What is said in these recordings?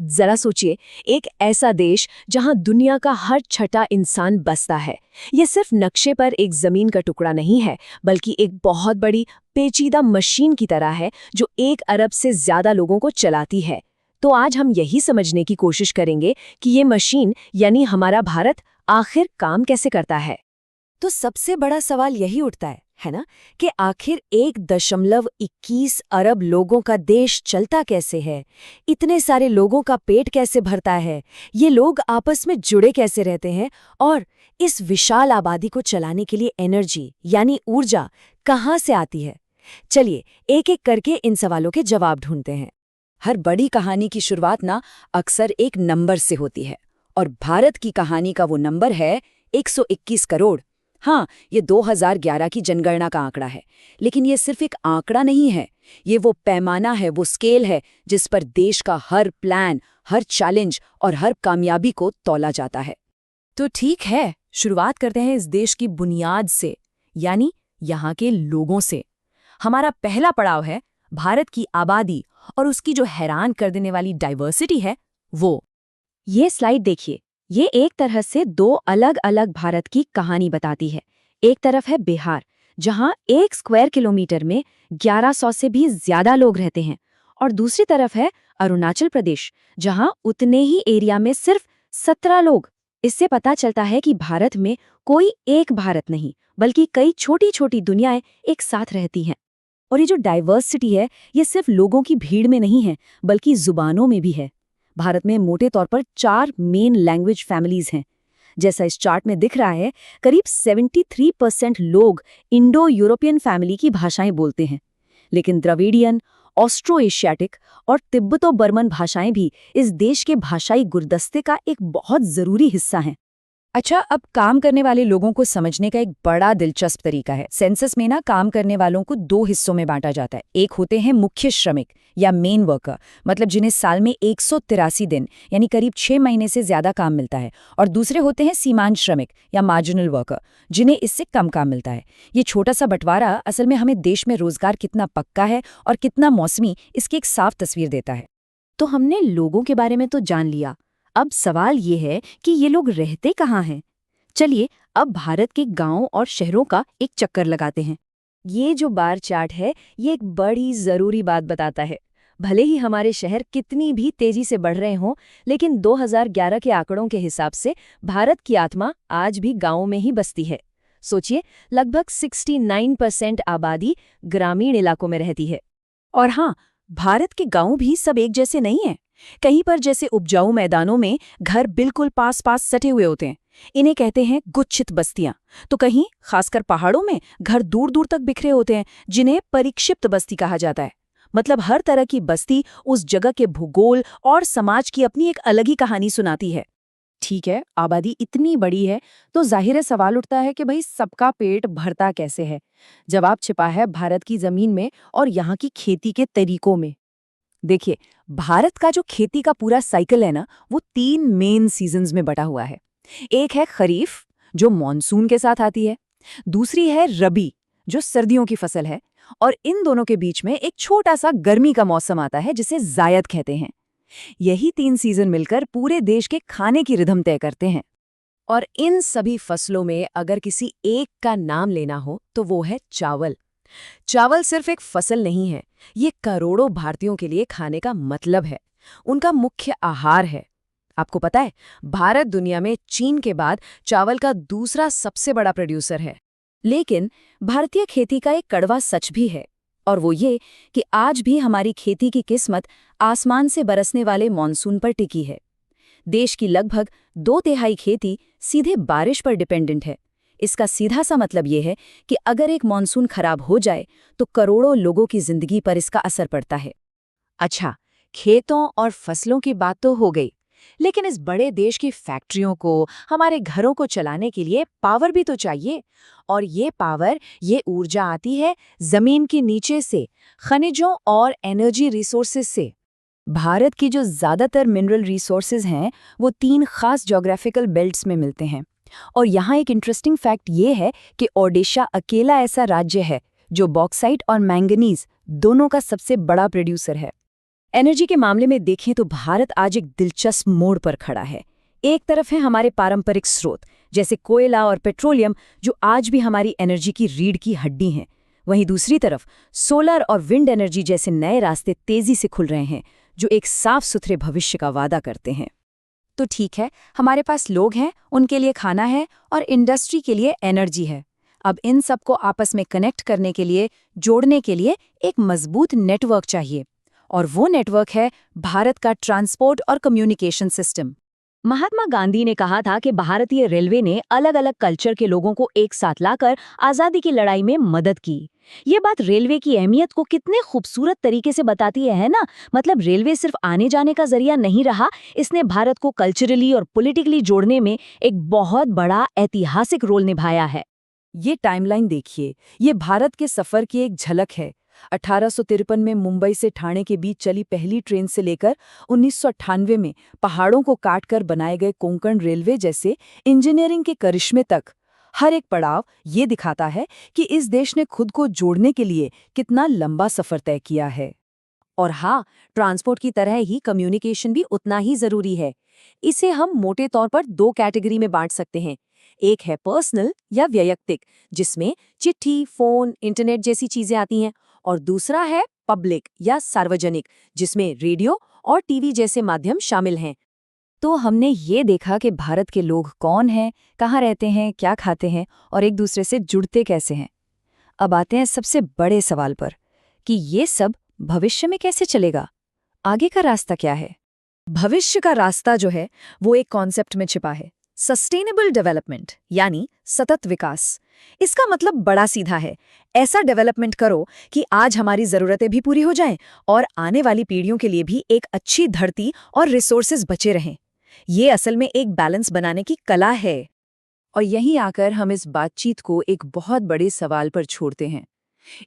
जरा सोचिए, एक ऐसा देश जहां दुनिया का हर छठा इंसान बसता है। ये सिर्फ नक्शे पर एक जमीन का टुकड़ा नहीं है, बल्कि एक बहुत बड़ी पेचीदा मशीन की तरह है जो 1 अरब से ज्यादा लोगों को चलाती है। तो आज हम यही समझने की कोशिश करेंगे कि ये मशीन यानी हमारा भारत आखिर काम कैसे करता है। तो सबसे बड़ा सवाल यही उठता है ना, कि आखिर 1.21 अरब लोगों का देश चलता कैसे है? इतने सारे लोगों का पेट कैसे भरता है? ये लोग आपस में जुड़े कैसे रहते हैं? और इस विशाल आबादी को चलाने के लिए एनर्जी यानी ऊर्जा कहाँ से आती है? चलिए एक एक करके इन सवालों के जवाब ढूंढते हैं। हर बड़ी कहानी की शुरुआत ना अक्सर एक नंबर से होती है, और भारत की कहानी का वो नंबर है 121 करोड़। हाँ, ये 2011 की जनगणना का आंकड़ा है, लेकिन ये सिर्फ एक आंकड़ा नहीं है। ये वो पैमाना है, वो स्केल है जिस पर देश का हर प्लान, हर चैलेंज और हर कामयाबी को तौला जाता है। तो ठीक है, शुरुआत करते हैं इस देश की बुनियाद से, यानी यहाँ के लोगों से। हमारा पहला पड़ाव है भारत की आबादी और उसकी जो हैरान कर देने वाली डाइवर्सिटी है वो। ये स्लाइड देखिए, ये एक तरह से 2 अलग अलग भारत की कहानी बताती है। एक तरफ है बिहार, जहाँ 1 स्क्वायर किलोमीटर में 1100 से भी ज्यादा लोग रहते हैं, और दूसरी तरफ है अरुणाचल प्रदेश, जहाँ उतने ही एरिया में सिर्फ 17 लोग। इससे पता चलता है कि भारत में कोई एक भारत नहीं, बल्कि कई छोटी छोटी दुनियाएं एक साथ रहती हैं। और ये जो डाइवर्सिटी है, ये सिर्फ लोगों की भीड़ में नहीं है, बल्कि जुबानों में भी है। भारत में मोटे तौर पर 4 मेन लैंग्वेज फैमिलीज हैं। जैसा इस चार्ट में दिख रहा है, करीब 73% लोग इंडो यूरोपियन फैमिली की भाषाएं बोलते हैं, लेकिन द्रविडियन, ऑस्ट्रो एशियाटिक और तिब्बतो बर्मन भाषाएं भी इस देश के भाषाई गुलदस्ते का एक बहुत जरूरी हिस्सा हैं। अच्छा, अब काम करने वाले लोगों को समझने का एक बड़ा दिलचस्प तरीका है। सेंसस में ना काम करने वालों को 2 हिस्सों में बांटा जाता है। एक होते हैं मुख्य श्रमिक या मेन वर्कर, मतलब जिन्हें साल में 183 दिन यानी करीब 6 महीने से ज्यादा काम मिलता है, और दूसरे होते हैं सीमांत श्रमिक या मार्जिनल वर्कर, जिन्हें इससे कम काम मिलता है। ये छोटा सा बंटवारा असल में हमें देश में रोजगार कितना पक्का है और कितना मौसमी, इसकी एक साफ तस्वीर देता है। तो हमने लोगों के बारे में तो जान लिया, अब सवाल ये है कि ये लोग रहते कहाँ हैं। चलिए अब भारत के गांवों और शहरों का एक चक्कर लगाते हैं। ये जो बार चार्ट है, ये एक बड़ी जरूरी बात बताता है। भले ही हमारे शहर कितनी भी तेजी से बढ़ रहे हों, लेकिन 2011 के आंकड़ों के हिसाब से भारत की आत्मा आज भी गांवों में ही बसती है। सोचिए, लगभग 69% आबादी ग्रामीण इलाकों में रहती है। और हाँ, भारत के गांव भी सब एक जैसे नहीं हैं। कहीं पर जैसे उपजाऊ मैदानों में घर बिल्कुल पास पास सटे हुए होते हैं, इन्हें कहते हैं गुच्छित बस्तियां। तो कहीं, खासकर पहाड़ों में, घर दूर दूर तक बिखरे होते हैं, जिन्हें परिक्षिप्त बस्ती कहा जाता है। मतलब हर तरह की बस्ती उस जगह के भूगोल और समाज की अपनी एक अलग ही कहानी सुनाती है। ठीक है, आबादी इतनी बड़ी है तो जाहिर है सवाल उठता है कि भाई सबका पेट भरता कैसे है। जवाब छिपा है भारत की जमीन में और यहाँ की खेती के तरीकों में। देखिए, भारत का जो खेती का पूरा साइकिल है ना, वो 3 मेन सीजन्स में बटा हुआ है। एक है खरीफ, जो मॉनसून के साथ आती है। दूसरी है रबी, जो सर्दियों की फसल है। और इन दोनों के बीच में एक छोटा सा गर्मी का मौसम आता है, जिसे जायद कहते हैं। यही 3 सीजन मिलकर पूरे देश के खाने की रिधम तय करते हैं। और इन सभी फसलों में अगर किसी एक का नाम लेना हो तो वो है चावल। चावल सिर्फ एक फसल नहीं है, ये करोड़ों भारतीयों के लिए खाने का मतलब है, उनका मुख्य आहार है। आपको पता है, भारत दुनिया में चीन के बाद चावल का दूसरा सबसे बड़ा प्रोड्यूसर है। लेकिन भारतीय खेती का एक कड़वा सच भी है, और वो ये कि आज भी हमारी खेती की किस्मत आसमान से बरसने वाले मॉनसून पर टिकी है। देश की लगभग 2/3 खेती सीधे बारिश पर डिपेंडेंट है। इसका सीधा सा मतलब ये है कि अगर एक मॉनसून खराब हो जाए तो करोड़ों लोगों की जिंदगी पर इसका असर पड़ता है। अच्छा, खेतों और फसलों की बात तो हो गई, लेकिन इस बड़े देश की फैक्ट्रियों को, हमारे घरों को चलाने के लिए पावर भी तो चाहिए। और ये पावर, ये ऊर्जा आती है जमीन के नीचे से, खनिजों और एनर्जी रिसोर्सेज से। भारत की जो ज्यादातर मिनरल रिसोर्सेज हैं, वो 3 खास ज्योग्राफिकल बेल्ट्स में मिलते हैं। और यहाँ एक इंटरेस्टिंग फैक्ट ये है कि ओडिशा अकेला ऐसा राज्य है जो बॉक्साइट और मैंगनीज दोनों का सबसे बड़ा प्रोड्यूसर है। एनर्जी के मामले में देखें तो भारत आज एक दिलचस्प मोड़ पर खड़ा है। एक तरफ है हमारे पारंपरिक स्रोत जैसे कोयला और पेट्रोलियम, जो आज भी हमारी एनर्जी की रीढ़ की हड्डी हैं। वहीं दूसरी तरफ सोलर और विंड एनर्जी जैसे नए रास्ते तेजी से खुल रहे हैं, जो एक साफ सुथरे भविष्य का वादा करते हैं। तो ठीक है, हमारे पास लोग हैं, उनके लिए खाना है और इंडस्ट्री के लिए एनर्जी है। अब इन सबको आपस में कनेक्ट करने के लिए, जोड़ने के लिए एक मजबूत नेटवर्क चाहिए। और वो नेटवर्क है भारत का ट्रांसपोर्ट और कम्युनिकेशन सिस्टम। महात्मा गांधी ने कहा था कि भारतीय रेलवे ने अलग अलग कल्चर के लोगों को एक साथ लाकर आज़ादी की लड़ाई में मदद की। ये बात रेलवे की अहमियत को कितने खूबसूरत तरीके से बताती है ना? मतलब रेलवे सिर्फ आने जाने का जरिया नहीं रहा, इसने भारत को कल्चरली और पॉलिटिकली जोड़ने में एक बहुत बड़ा ऐतिहासिक रोल निभाया है। ये टाइमलाइन देखिए, ये भारत के सफर की एक झलक है। 1853 में मुंबई से ठाणे के बीच चली पहली ट्रेन से लेकर 1998 में पहाड़ों को काटकर बनाए गए कोंकण रेलवे जैसे इंजीनियरिंग के करिश्मे तक, हर एक पड़ाव ये दिखाता है कि इस देश ने खुद को जोड़ने के लिए कितना लंबा सफर तय किया है। और हाँ, ट्रांसपोर्ट की तरह ही कम्युनिकेशन भी उतना ही जरूरी है। इसे हम मोटे तौर पर दो कैटेगरी में बांट सकते हैं। एक है पर्सनल या वैयक्तिक, जिसमें चिट्ठी, फोन, इंटरनेट जैसी चीजें आती हैं, और दूसरा है पब्लिक या सार्वजनिक, जिसमें रेडियो और टीवी जैसे माध्यम शामिल हैं। तो हमने ये देखा कि भारत के लोग कौन हैं, कहाँ रहते हैं, क्या खाते हैं और एक दूसरे से जुड़ते कैसे हैं। अब आते हैं सबसे बड़े सवाल पर कि ये सब भविष्य में कैसे चलेगा? आगे का रास्ता क्या है? भविष्य का रास्ता जो है वो एक कॉन्सेप्ट में छिपा है, सस्टेनेबल डेवलपमेंट, यानी सतत विकास। इसका मतलब बड़ा सीधा है, ऐसा डेवलपमेंट करो कि आज हमारी जरूरतें भी पूरी हो जाएं और आने वाली पीढ़ियों के लिए भी एक अच्छी धरती और रिसोर्सेज बचे रहें। ये असल में एक बैलेंस बनाने की कला है। और यहीं आकर हम इस बातचीत को एक बहुत बड़े सवाल पर छोड़ते हैं।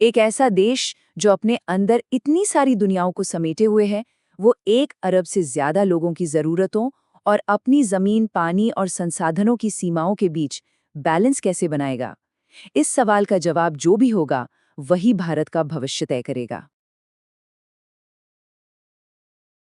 एक ऐसा देश जो अपने अंदर इतनी सारी दुनियाओं को समेटे हुए है, वो 1 अरब से ज्यादा लोगों की जरूरतों और अपनी जमीन, पानी और संसाधनों की सीमाओं के बीच बैलेंस कैसे बनाएगा? इस सवाल का जवाब जो भी होगा, वही भारत का भविष्य तय करेगा।